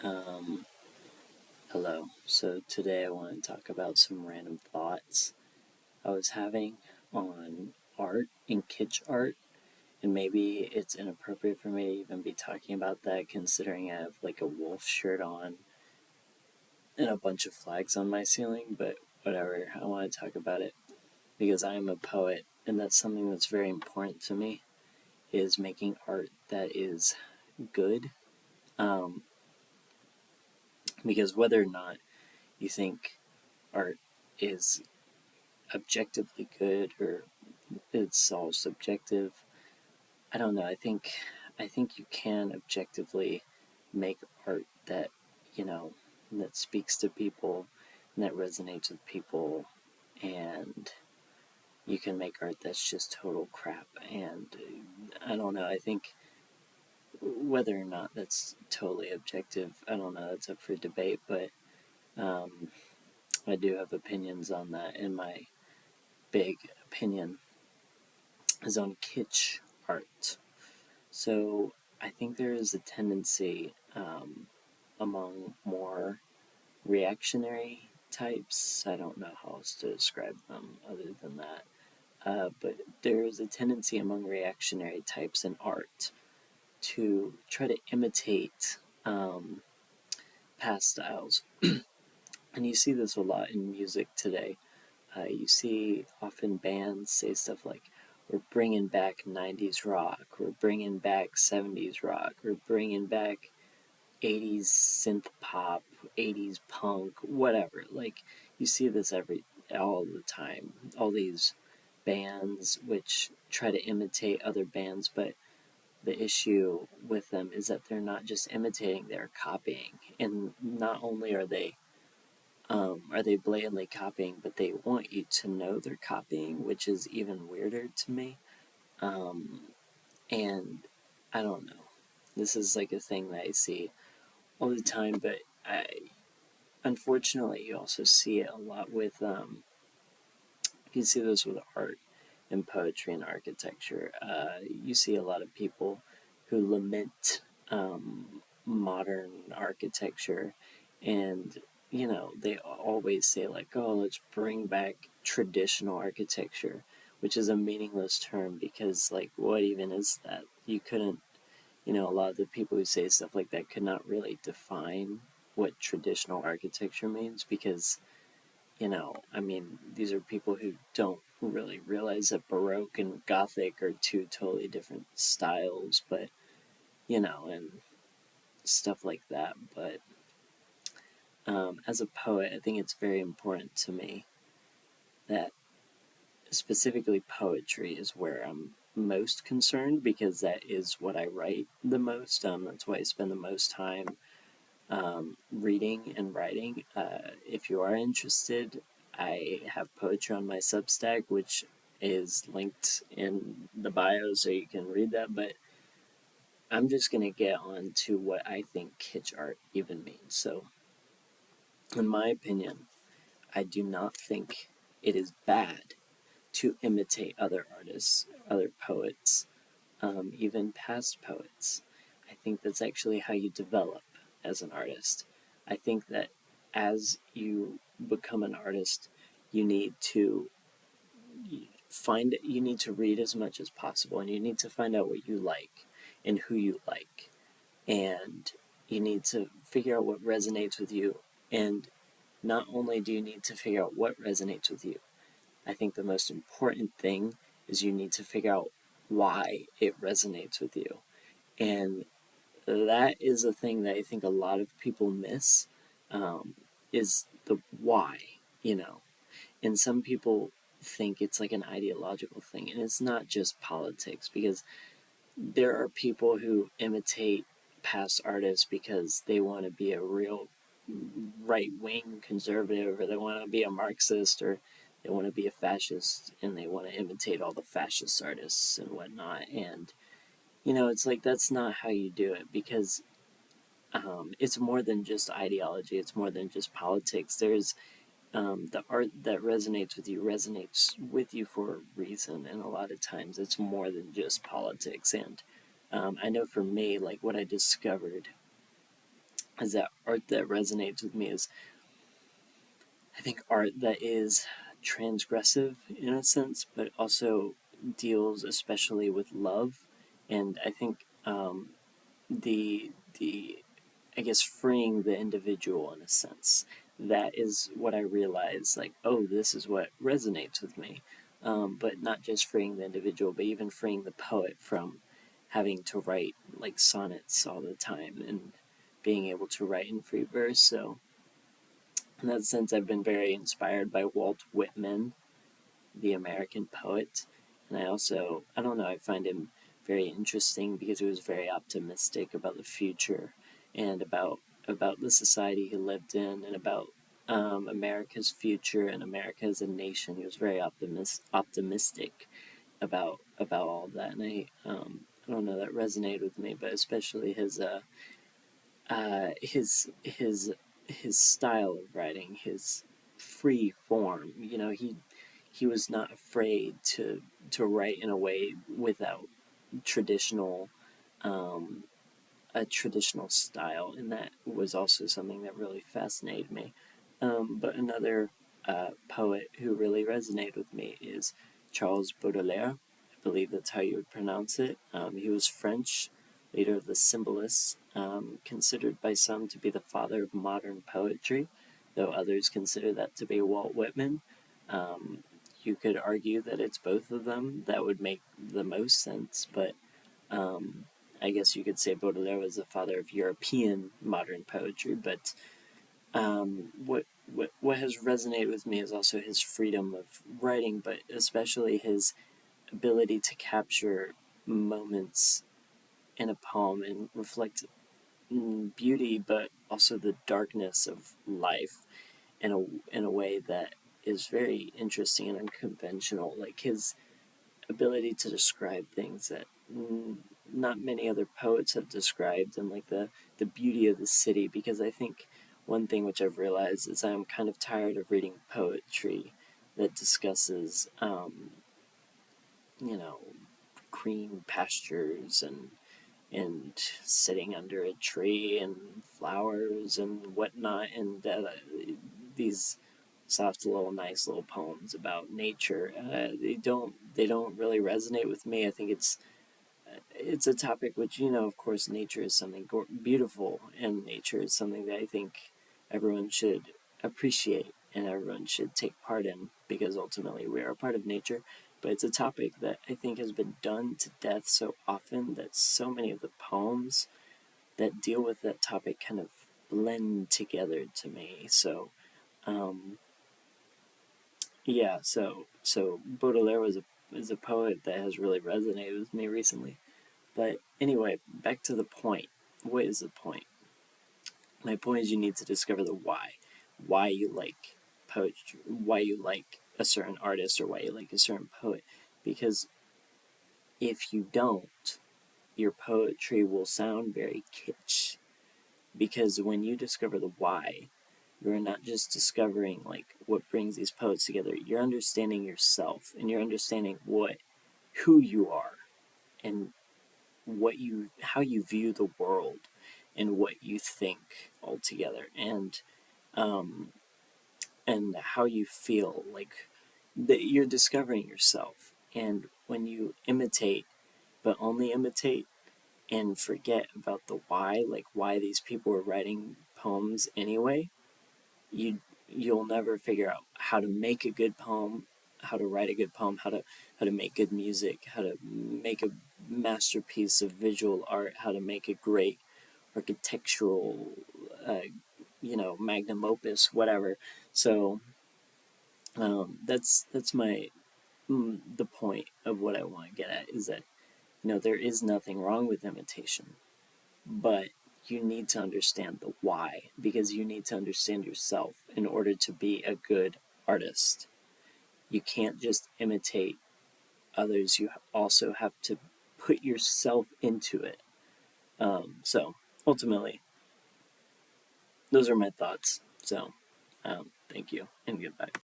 Um, Hello. So today I want to talk about some random thoughts I was having on art and kitsch art. And maybe it's inappropriate for me to even be talking about that considering I have like a wolf shirt on and a bunch of flags on my ceiling, but whatever. I want to talk about it because I am a poet and that's something that's very important to me is making art that is good. Um, because whether or not you think art is objectively good or it's all subjective. I don't know. I think you can objectively make art that you know that speaks to people and that resonates with people, and you can make art that's just total crap. And I don't know. I think whether or not that's totally objective, I don't know. That's up for debate, but um, I do have opinions on that. And my big opinion is on kitsch art. So I think there is a tendency among more reactionary types. I don't know how else to describe them other than that. But there is a tendency among reactionary types in art to try to imitate past styles. And you see this a lot in music today. You see often bands say stuff like, we're bringing back 90s rock, we're bringing back 70s rock, we're bringing back 80s synth pop, 80s punk, whatever. Like, you see this all the time. All these bands which try to imitate other bands, but the issue with them is that they're not just imitating, they're copying. And not only are they blatantly copying, but they want you to know they're copying, which is even weirder to me. Um, and I don't know. This is like a thing that I see all the time, but unfortunately, you also see it a lot with, you see this with art and poetry and architecture. You see a lot of people who lament modern architecture, and they always say like, "Oh, let's bring back traditional architecture," which is a meaningless term because, like, what even is that? You couldn't, a lot of the people who say stuff like that could not really define what traditional architecture means because I mean, these are people who don't really realize that Baroque and Gothic are two totally different styles, but, and stuff like that. But as a poet, I think it's very important to me that specifically poetry is where I'm most concerned because that is what I write the most. That's why I spend the most time reading and writing. If you are interested, I have poetry on my Substack, which is linked in the bio so you can read that. But I'm just going to get on to what I think kitsch art even means. So, in my opinion, I do not think it is bad to imitate other artists, other poets, even past poets. I think that's actually how you develop as an artist. I think that as you become an artist, you need to you need to read as much as possible, and you need to find out what you like and who you like, and you need to figure out what resonates with you. And not only do you need to figure out what resonates with you, I think the most important thing is you need to figure out why it resonates with you. And that is a thing that I think a lot of people miss, is the why, you know. And some people think it's like an ideological thing, and it's not just politics because there are people who imitate past artists because they want to be a real right wing conservative, or they want to be a Marxist, or they want to be a fascist, and they want to imitate all the fascist artists and whatnot. And it's like that's not how you do it because it's more than just ideology. It's more than just politics. There's the art that resonates with you for a reason, and a lot of times it's more than just politics. And I know for me, like what I discovered is that art that resonates with me is, I think, art that is transgressive in a sense, but also deals especially with love. And I think the I guess freeing the individual in a sense. That is what I realized. Like, oh, this is what resonates with me. But not just freeing the individual, but even freeing the poet from having to write like sonnets all the time and being able to write in free verse. So in that sense, I've been very inspired by Walt Whitman, the American poet. And I don't know, I find him very interesting because he was very optimistic about the future and about the society he lived in and about America's future and America as a nation. He was very optimistic about all of that, and I don't know, that resonated with me, but especially uh, his his his style of writing, his free form. You know, he was not afraid to write in a way without traditional um, a traditional style, and that was also something that really fascinated me. But another poet who really resonated with me is Charles Baudelaire. I believe that's how you would pronounce it. He was French, leader of the Symbolists, considered by some to be the father of modern poetry, though others consider that to be Walt Whitman. Um, you could argue that it's both of them. That would make the most sense, but um, I guess you could say Baudelaire was the father of European modern poetry, but what has resonated with me is also his freedom of writing, but especially his ability to capture moments in a poem and reflect beauty, but also the darkness of life in a way that is very interesting and unconventional. Like his ability to describe things that not many other poets have described, and like the beauty of the city. Because I think one thing which I've realized is I'm kind of tired of reading poetry that discusses, you know, green pastures and sitting under a tree and flowers and whatnot, and these soft little nice little poems about nature. They don't really resonate with me. I think it's a topic which, you know, of course, nature is something beautiful, and nature is something that I think everyone should appreciate and everyone should take part in, because ultimately we are a part of nature. But it's a topic that I think has been done to death so often that so many of the poems that deal with that topic kind of blend together to me. So, um, yeah, so Baudelaire is a poet that has really resonated with me recently. But anyway, back to the point. What is the point? My point is you need to discover the why you like poetry, why you like a certain artist, or why you like a certain poet. Because if you don't, your poetry will sound very kitsch. Because when you discover the why, you're not just discovering like what brings these poets together. You're understanding yourself, and you're understanding who you are, and what you how you view the world, and what you think altogether, um, and how you feel, like that you're discovering yourself. And when you imitate, but only imitate, and forget about the why, like why these people were writing poems anyway, you'll never figure out how to make a good poem, how to write a good poem, how to make good music, how to make a masterpiece of visual art, how to make a great architectural, uh, magnum opus, whatever. So that's my the point of what I want to get at is that, there is nothing wrong with imitation, but you need to understand the why, because you need to understand yourself in order to be a good artist. You can't just imitate others, you also have to put yourself into it. So ultimately, those are my thoughts. So thank you and goodbye.